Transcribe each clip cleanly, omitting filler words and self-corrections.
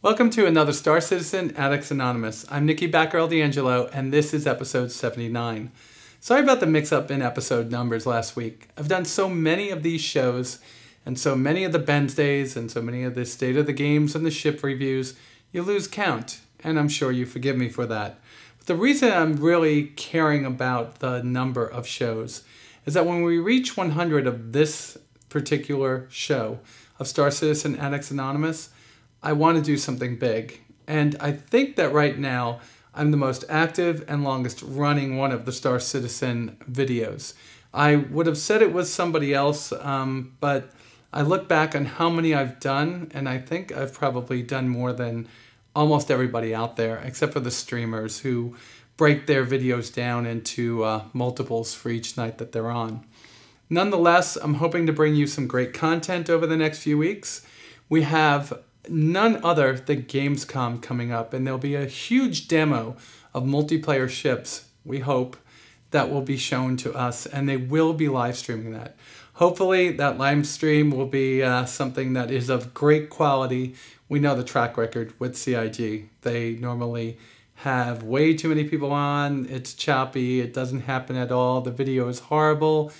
Welcome to another Star Citizen Addicts Anonymous. I'm Nikki Batgirl D'Angelo, and this is episode 79. Sorry about the mix-up in episode numbers last week. I've done so many of these shows, and so many of the Bensdays, and so many of the State of the Games and the ship reviews, you lose count, and I'm sure you forgive me for that. But the reason I'm really caring about the number of shows is that when we reach 100 of this particular show of Star Citizen Addicts Anonymous, I want to do something big. And I think that right now I'm the most active and longest running one of the Star Citizen videos. I would have said it was somebody else, but I look back on how many I've done, and I think I've probably done more than almost everybody out there, except for the streamers who break their videos down into multiples for each night that they're on. Nonetheless, I'm hoping to bring you some great content over the next few weeks. We have none other than Gamescom coming up, and there'll be a huge demo of multiplayer ships, we hope, that will be shown to us, and they will be live streaming that. Hopefully that live stream will be something that is of great quality. We know the track record with CIG. They normally have way too many people on, it's choppy, it doesn't happen at all, the video is horrible,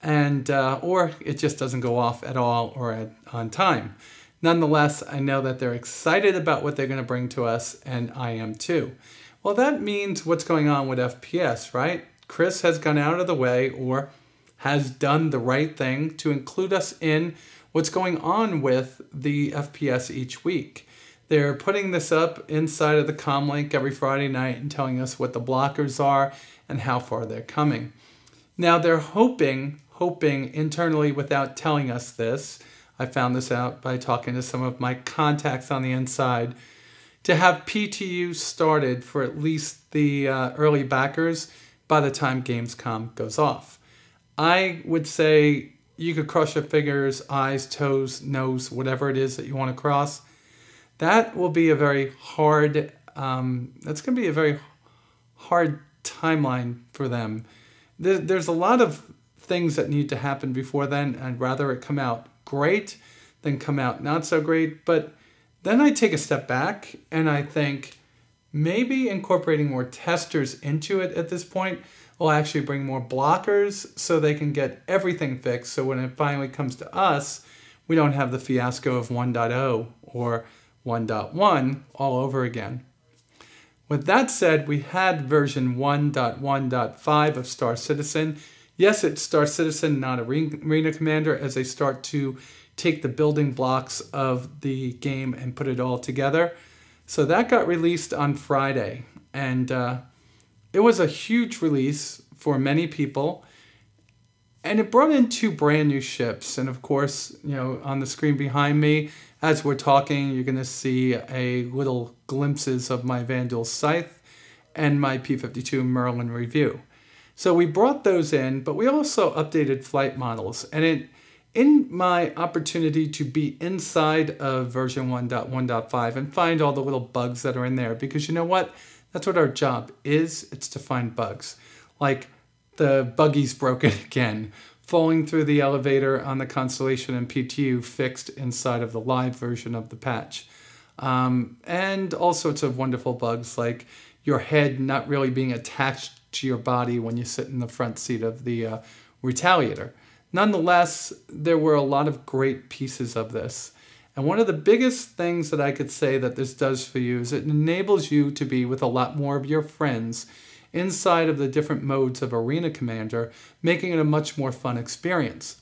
and or it just doesn't go off at all or on time. Nonetheless, I know that they're excited about what they're going to bring to us, and I am too. Well, that means what's going on with FPS, right? Chris has gone out of the way, or has done the right thing, to include us in what's going on with the FPS each week. They're putting this up inside of the comlink every Friday night and telling us what the blockers are and how far they're coming. Now, they're hoping internally without telling us this, I found this out by talking to some of my contacts on the inside, to have PTU started for at least the early backers by the time Gamescom goes off. I would say you could cross your fingers, eyes, toes, nose, whatever it is that you want to cross. That will be a very hard, that's going to be a very hard timeline for them. There's a lot of things that need to happen before then. I'd rather it come out great than come out not so great. But then I take a step back and I think maybe incorporating more testers into it at this point will actually bring more blockers so they can get everything fixed. So when it finally comes to us, we don't have the fiasco of 1.0 or 1.1 all over again. With that said, we had version 1.1.5 of Star Citizen. Yes, it's Star Citizen, not Arena Commander, as they start to take the building blocks of the game and put it all together. So that got released on Friday, and it was a huge release for many people, and it brought in 2 brand new ships. And of course, you know, on the screen behind me, as we're talking, you're going to see a little glimpses of my Vandal Scythe and my P-52 Merlin review. So we brought those in, but we also updated flight models. And in my opportunity to be inside of version 1.1.5 and find all the little bugs that are in there, because you know what? That's what our job is. It's to find bugs. Like the buggy's broken again, falling through the elevator on the Constellation and PTU fixed inside of the live version of the patch. And all sorts of wonderful bugs like your head not really being attached to your body when you sit in the front seat of the Retaliator. Nonetheless, there were a lot of great pieces of this. And one of the biggest things that I could say that this does for you is it enables you to be with a lot more of your friends inside of the different modes of Arena Commander, making it a much more fun experience.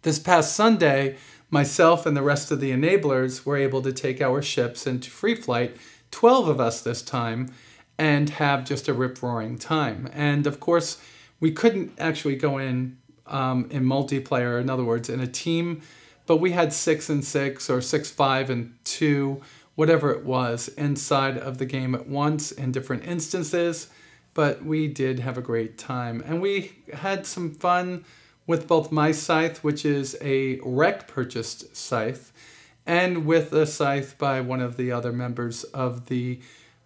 This past Sunday, myself and the rest of the enablers were able to take our ships into free flight, 12 of us this time, and have just a rip-roaring time. And of course, we couldn't actually go in multiplayer, in other words, in a team, but we had 6 and 6 or 6, 5 and 2, whatever it was, inside of the game at once in different instances. But we did have a great time. And we had some fun with both my scythe, which is a rec purchased scythe, and with a scythe by one of the other members of the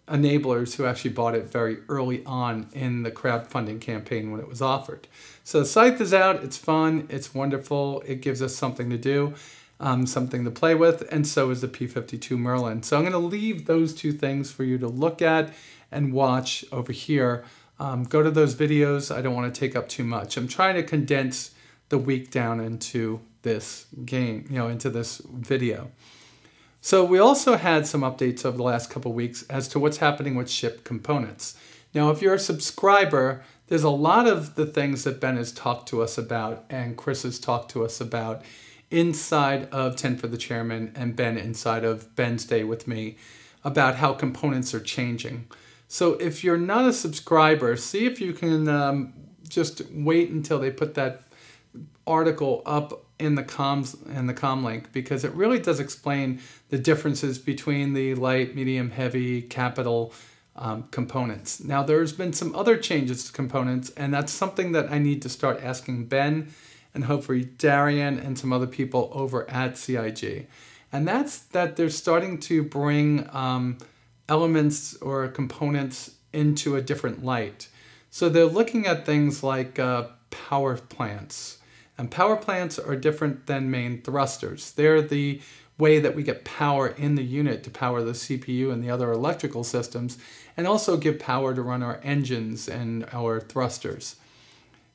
enablers who actually bought it very early on in the crowdfunding campaign when it was offered. So the scythe is out, it's fun, it's wonderful, it gives us something to do. something to play with, and so is the P52 Merlin. So I'm going to leave those two things for you to look at and watch over here. Go to those videos. I don't want to take up too much. I'm trying to condense the week down into this game, into this video. So we also had some updates over the last couple of weeks as to what's happening with ship components. Now, if you're a subscriber, there's a lot of the things that Ben has talked to us about and Chris has talked to us about inside of 10 for the Chairman and Ben inside of Bensday with me about how components are changing. So if you're not a subscriber, see if you can just wait until they put that article up in the com link, because it really does explain the differences between the light, medium, heavy, capital components. Now, there's been some other changes to components, and that's something that I need to start asking Ben and hopefully Darian and some other people over at CIG. And that's that they're starting to bring elements or components into a different light. So they're looking at things like power plants. And power plants are different than main thrusters. They're the way that we get power in the unit to power the CPU and the other electrical systems, and also give power to run our engines and our thrusters.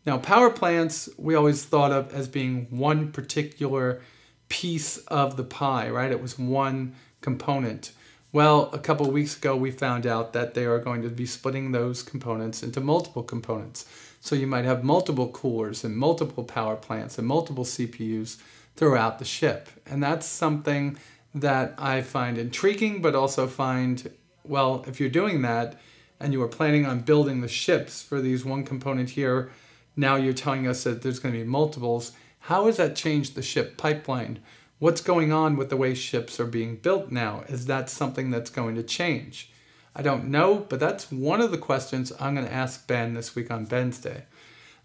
Now, power plants, we always thought of as being one particular piece of the pie, right? It was one component. Well, a couple of weeks ago, we found out that they are going to be splitting those components into multiple components. So you might have multiple coolers and multiple power plants and multiple CPUs throughout the ship. And that's something that I find intriguing, but also find, well, if you're doing that and you were planning on building the ships for these one component here, now you're telling us that there's going to be multiples. How has that changed the ship pipeline? What's going on with the way ships are being built now? Is that something that's going to change? I don't know, but that's one of the questions I'm going to ask Ben this week on Bensday.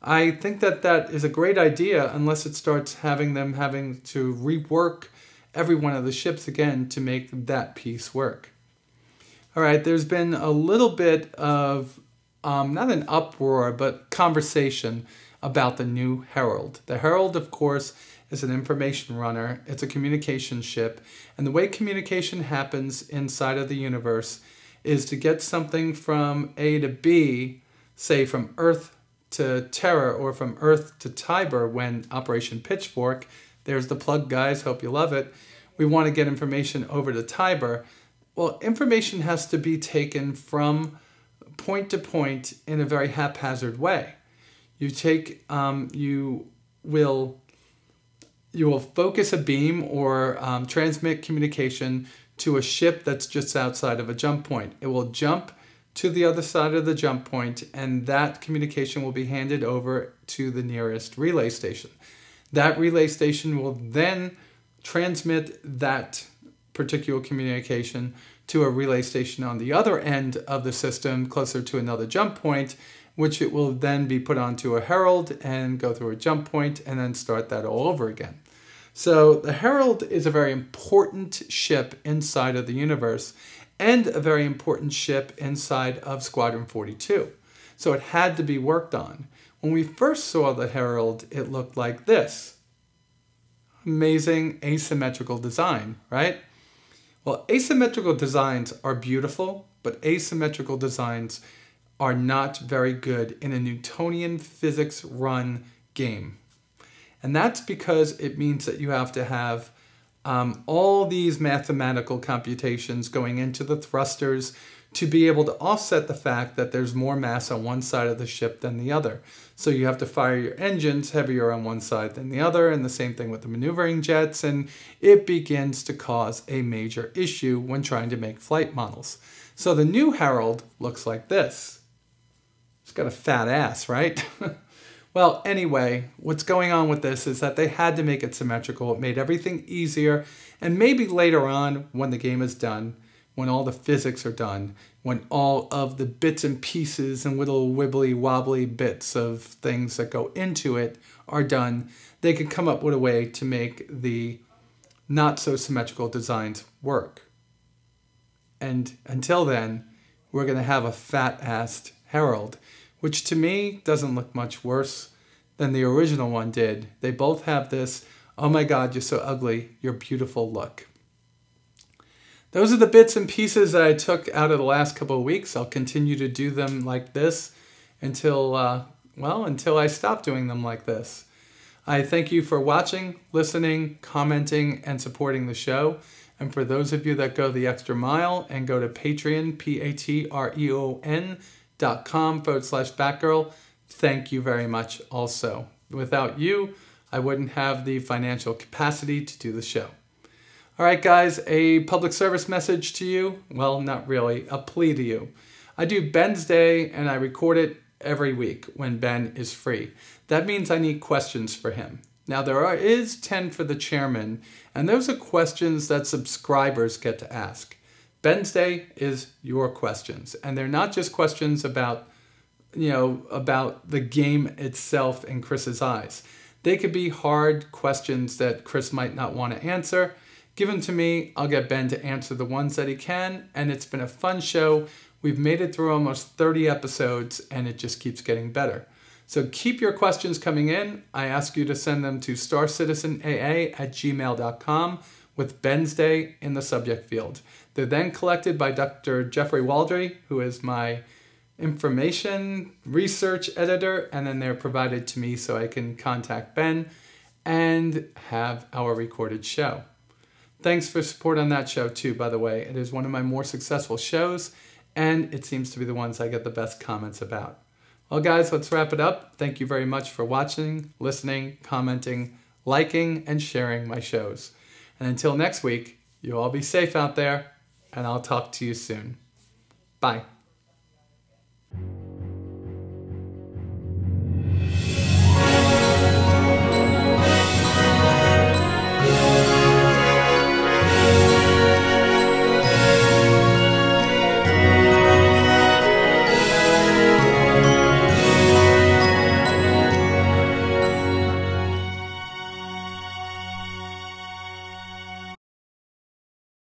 I think that that is a great idea unless it starts having to rework every one of the ships again to make that piece work. All right, there's been a little bit of, not an uproar, but conversation about the new Herald. The Herald, of course, is an information runner. It's a communication ship. And the way communication happens inside of the universe is to get something from A to B, say from Earth to Terra or from Earth to Tiber when Operation Pitchfork, there's the plug, guys, hope you love it. We want to get information over to Tiber. Well, information has to be taken from point to point in a very haphazard way. You take, you will focus a beam or transmit communication to a ship that's just outside of a jump point. It will jump to the other side of the jump point, and that communication will be handed over to the nearest relay station. That relay station will then transmit that particular communication to a relay station on the other end of the system, closer to another jump point, which it will then be put onto a Herald and go through a jump point and then start that all over again. So the Herald is a very important ship inside of the universe and a very important ship inside of Squadron 42. So it had to be worked on. When we first saw the Herald, it looked like this. Amazing asymmetrical design, right? Well, asymmetrical designs are beautiful, but asymmetrical designs are not very good in a Newtonian physics run game. And that's because it means that you have to have all these mathematical computations going into the thrusters to be able to offset the fact that there's more mass on one side of the ship than the other. So you have to fire your engines heavier on one side than the other, and the same thing with the maneuvering jets, and it begins to cause a major issue when trying to make flight models. So the new Herald looks like this. It's got a fat ass, right? Well, anyway, what's going on with this is that they had to make it symmetrical. It made everything easier, and maybe later on, when the game is done, when all the physics are done, when all of the bits and pieces and little wibbly wobbly bits of things that go into it are done, they could come up with a way to make the not so symmetrical designs work. And until then, we're going to have a fat-assed Herald, which to me doesn't look much worse than the original one did. They both have this "Oh my God, you're so ugly. You're beautiful. Look." Those are the bits and pieces that I took out of the last couple of weeks. I'll continue to do them like this until I stop doing them like this. I thank you for watching, listening, commenting, and supporting the show. And for those of you that go the extra mile and go to Patreon, patreon.com/batgirl, thank you very much also. Without you, I wouldn't have the financial capacity to do the show. All right, guys, a public service message to you. Well, not really, a plea to you. I do Bensday, and I record it every week when Ben is free. That means I need questions for him. Now, there is 10 for the chairman, and those are questions that subscribers get to ask. Bensday is your questions, and they're not just questions about the game itself in Chris's eyes. They could be hard questions that Chris might not want to answer. Give them to me. I'll get Ben to answer the ones that he can, and it's been a fun show. We've made it through almost 30 episodes, and it just keeps getting better. So keep your questions coming in. I ask you to send them to starcitizenaa@gmail.com with Bensday in the subject field. They're then collected by Dr. Jeffrey Waldry, who is my information research editor, and then they're provided to me so I can contact Ben and have our recorded show. Thanks for support on that show too, by the way. It is one of my more successful shows, and it seems to be the ones I get the best comments about. Well, guys, let's wrap it up. Thank you very much for watching, listening, commenting, liking, and sharing my shows. And until next week, you all be safe out there, and I'll talk to you soon. Bye.